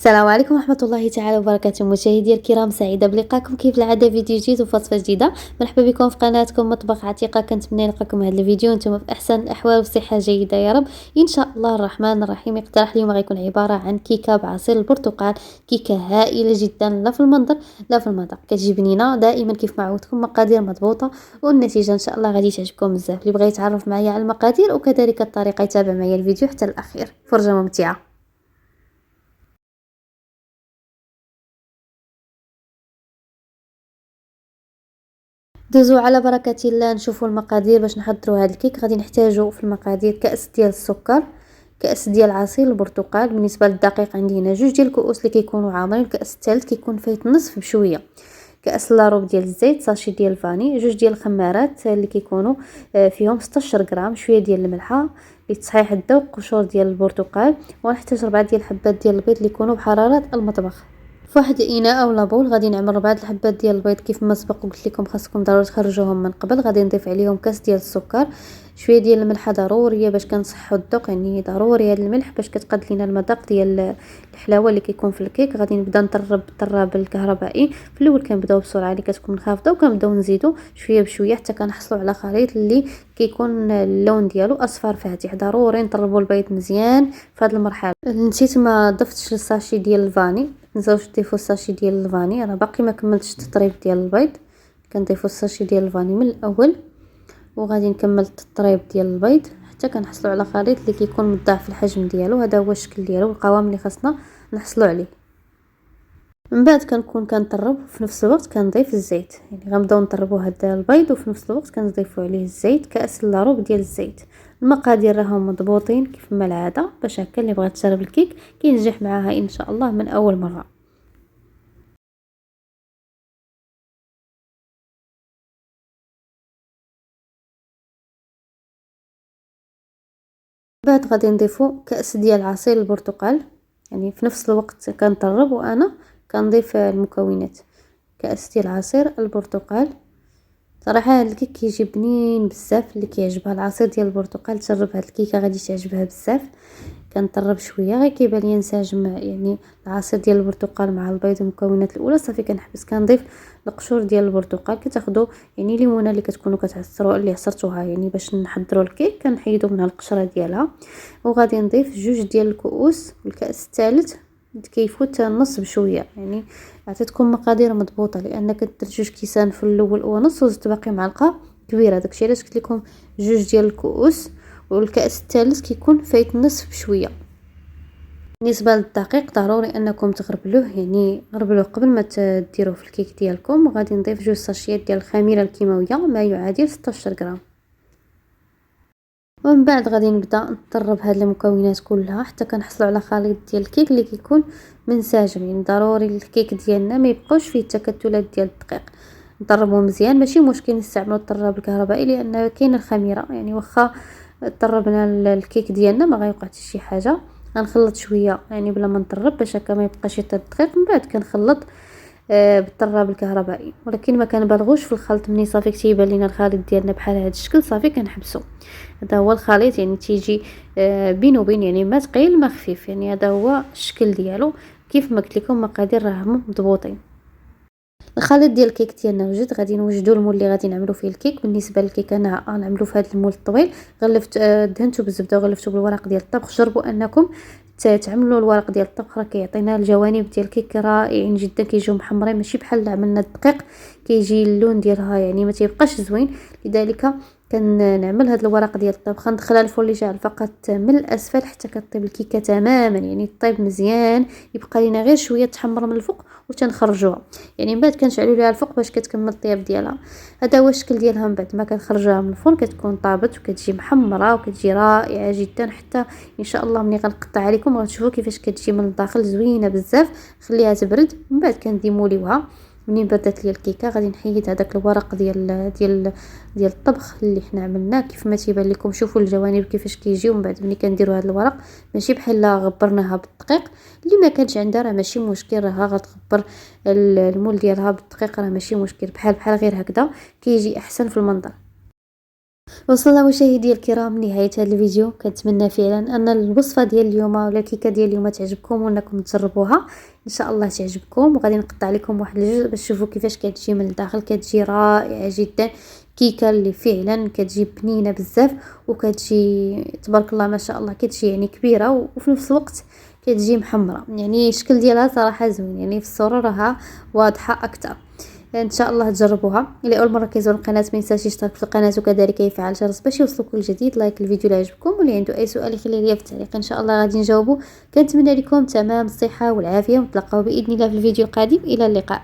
السلام عليكم ورحمة الله تعالى وبركاته. مشاهدي الكرام، سعيدة بلقاكم كيف العادة فيديو جديد ووصفة جديدة. مرحبا بكم في قناتكم مطبخ عتيقة. كنتمنى نلقاكم هذا الفيديو وانتم في احسن الاحوال وصحة جيدة يا رب ان شاء الله الرحمن الرحيم. اقتراح اليوم غيكون عبارة عن كيكة بعصير البرتقال، كيكة هائلة جدا، لا في المنظر لا في المذاق، كتجبنينا دائما كيف ما عودتكم، مقادير مضبوطة والنتيجة ان شاء الله غادي تعجبكم بزاف. اللي بغى يتعرف معايا على المقادير وكذلك الطريقة يتابع معايا الفيديو حتى الاخير، فرجة ممتعة. دوزو على بركة الله نشوفوا المقادير باش نحضروا هذا الكيك. غادي نحتاجوا في المقادير كأس ديال السكر، كأس ديال عصير البرتقال. بالنسبه للدقيق عندي هنا 2 ديال الكؤوس اللي كيكونوا عامرين، الكأس الثالث كيكون فايت النصف بشويه، كأس لاروب ديال الزيت، ساشي ديال الفاني، 2 ديال الخمارات اللي كيكونوا فيهم 16 غرام، شويه ديال الملحه لتصحيح الذوق، قشور ديال البرتقال، ونحتاج 4 ديال الحبات ديال البيض اللي يكونوا بحراره المطبخ. في واحد الاناء اولا بول غادي نعمل 4 الحبات ديال البيض كيف ما سبق وقلت لكم، خاصكم ضروري تخرجوهم من قبل. غادي نضيف عليهم كاس ديال السكر، شويه ديال الملحه ضروريه باش كنصحوا الذوق، يعني ضروري هذا الملح باش كتقاد لينا المذاق ديال الحلاوه اللي كيكون في الكيك. غادي نبدا نطرب بالطراب الكهربائي. في الاول كنبداو بسرعه اللي كتكون منخفضه، وكنبداو نزيدو شويه بشويه حتى كنحصلوا على خليط اللي كيكون اللون ديالو اصفر فاتح. ضروري نطربوا البيض مزيان في هذه المرحله. نسيت ما ضفتش الساشي ديال الفاني، متنساوش تضيفوا الساشي ديال الفاني. انا باقي ما كملتش التطريب ديال البيض، كنضيفوا الساشي ديال الفاني من الاول، وغادي نكمل التطريب ديال البيض حتى كنحصلوا على خليط اللي كيكون مضاعف الحجم ديالو. هذا هو الشكل ديالو والقوام اللي خاصنا نحصلوا عليه. من بعد كنكون كنطرب في نفس الوقت كنضيف الزيت، يعني غنبداو نطربوا هذا البيض وفي نفس الوقت كنضيفوا عليه الزيت، كاس الا ربع ديال الزيت. المقادير راهم مضبوطين كيف ما العاده، باش هكا اللي بغات تجرب الكيك كينجح معاها ان شاء الله من اول مره. بعد غادي نضيفو كأس ديال عصير البرتقال، يعني في نفس الوقت كنطرب وانا كنضيف المكونات. كأس ديال عصير البرتقال. صراحه هذا الكيك كيجي بنين بزاف، اللي كيعجبها العصير ديال البرتقال تجرب هذه الكيكه غادي تعجبها بزاف. كنطرب شويه غير كيبان لي نساجم يعني العصير ديال البرتقال مع البيض والمكونات الاولى، صافي كنحبس كنضيف القشور ديال البرتقال. كتاخذوا يعني ليمونه اللي كتكونوا كتعصروا اللي عصرتوها يعني باش نحضروا الكيك، كنحيدوا منها القشره ديالها. وغادي نضيف 2 ديال الكؤوس، الكاس الثالث كيفوت النص بشويه، يعني عطيتكم مقادير مضبوطه لان كدرت 2 كيسان في الاول ونص وزدت باقي معلقه كبيره. داكشي علاش قلت لكم 2 ديال الكؤوس، والكاس الثالث كيكون فايت النصف بشويه. بالنسبه للدقيق ضروري انكم تغربلوه، يعني غربلوه قبل ما تديروه في الكيك ديالكم. وغادي نضيف 2 ساشيات ديال الخميره الكيماويه ما يعادل 16 غرام. ومن بعد غادي نبدا نطرب هاد المكونات كلها حتى كنحصلوا على خليط ديال الكيك اللي كيكون منسجم. يعني ضروري الكيك ديالنا ما يبقاوش فيه التكتلات ديال الدقيق، نطربوه مزيان. ماشي مشكل نستعملوا الطراب الكهربائي لان كاين الخميره، يعني واخا طربنا الكيك ديالنا ما غيوقع حتى شي حاجه. غنخلط شويه يعني بلا ما نطرب باش هكا ما يبقاش حتى الدقيق. من بعد كنخلط بالطراب الكهربائي، ولكن ما كنبالغوش في الخلط. مني صافي كيبان لينا الخليط ديالنا بحال هذا الشكل صافي كنحبسو. هذا هو الخليط، يعني تيجي بين وبين، يعني ما ثقيل ما خفيف، يعني هذا هو الشكل ديالو. كيف ما قلت لكم مقادير راهم مضبوطين. الخليط ديال الكيك ديالنا وجد، غادي نوجدوا المول اللي غادي نعملوا فيه الكيك. بالنسبه للكيك انا غنعملوا في هذا المول الطويل. غلفت دهنته بالزبده وغلفته بالورق ديال الطبخ. جربوا انكم تعملوا الورق ديال الطبخ، راه كيعطينا الجوانب ديال الكيك رائعين جدا، كيجيو محمرين ماشي بحال اللي عملنا الدقيق كيجي اللون ديالها يعني ما تيبقاش زوين. لذلك كنعمل هذا الورق ديال الطبخ، ندخلها الفرن اللي جاعل فقط من الاسفل حتى كطيب الكيكه تماما، يعني طيب مزيان، يبقى لينا غير شويه تحمر من الفوق وتنخرجوها. يعني من بعد كنشعلوا ليها الفوق باش كتكمل الطياب ديالها. هذا هو الشكل ديالها من بعد ما كنخرجوها من الفرن، كتكون طابت وكتجي محمره وكتجي رائعه جدا. حتى ان شاء الله ملي غنقطع عليكم غتشوفوا كيفاش كتجي من الداخل زوينه بزاف. خليها تبرد من بعد كنديموليوها. منين بردت لي الكيكه غادي نحيد هذاك الورق ديال الطبخ اللي حنا عملناه كيف ما تيبان لكم. شوفوا الجوانب كيفاش كيجيو. من بعد ملي كنديروا هذا الورق ماشي بحال غبرناها بالدقيق. اللي ما كانش عندها راه ماشي مشكل، راه غتغبر المول ديالها بالدقيق، راه ماشي مشكل، بحال غير هكذا كيجي احسن في المنظر. وصلنا مشاهدي الكرام لنهاية هذا الفيديو. كنتمنى فعلا ان الوصفه ديال اليوم ولا الكيكه ديال اليوم تعجبكم وانكم تجربوها ان شاء الله تعجبكم. وغادي نقطع لكم واحد الجزء باش تشوفوا كيفاش كتجي من الداخل، كتجي رائعه جدا، كيكه اللي فعلا كتجي بنينه بزاف وكتجي تبارك الله ما شاء الله، كتجي يعني كبيره وفي نفس الوقت كتجي محمره، يعني الشكل ديالها صراحه زوين، يعني في الصوره راها واضحه اكثر. ان شاء الله تجربوها. اللي اول مره كيزور القناه ما ينساش يشترك في القناه وكذلك يفعل الجرس باش يوصلوا كل جديد. لايك الفيديو اللي عجبكم، واللي عنده اي سؤال يخليه لي في التعليق ان شاء الله غادي نجاوبه. كنتمنى لكم تمام الصحه والعافيه، ونتلاقاو باذن الله في الفيديو القادم. الى اللقاء.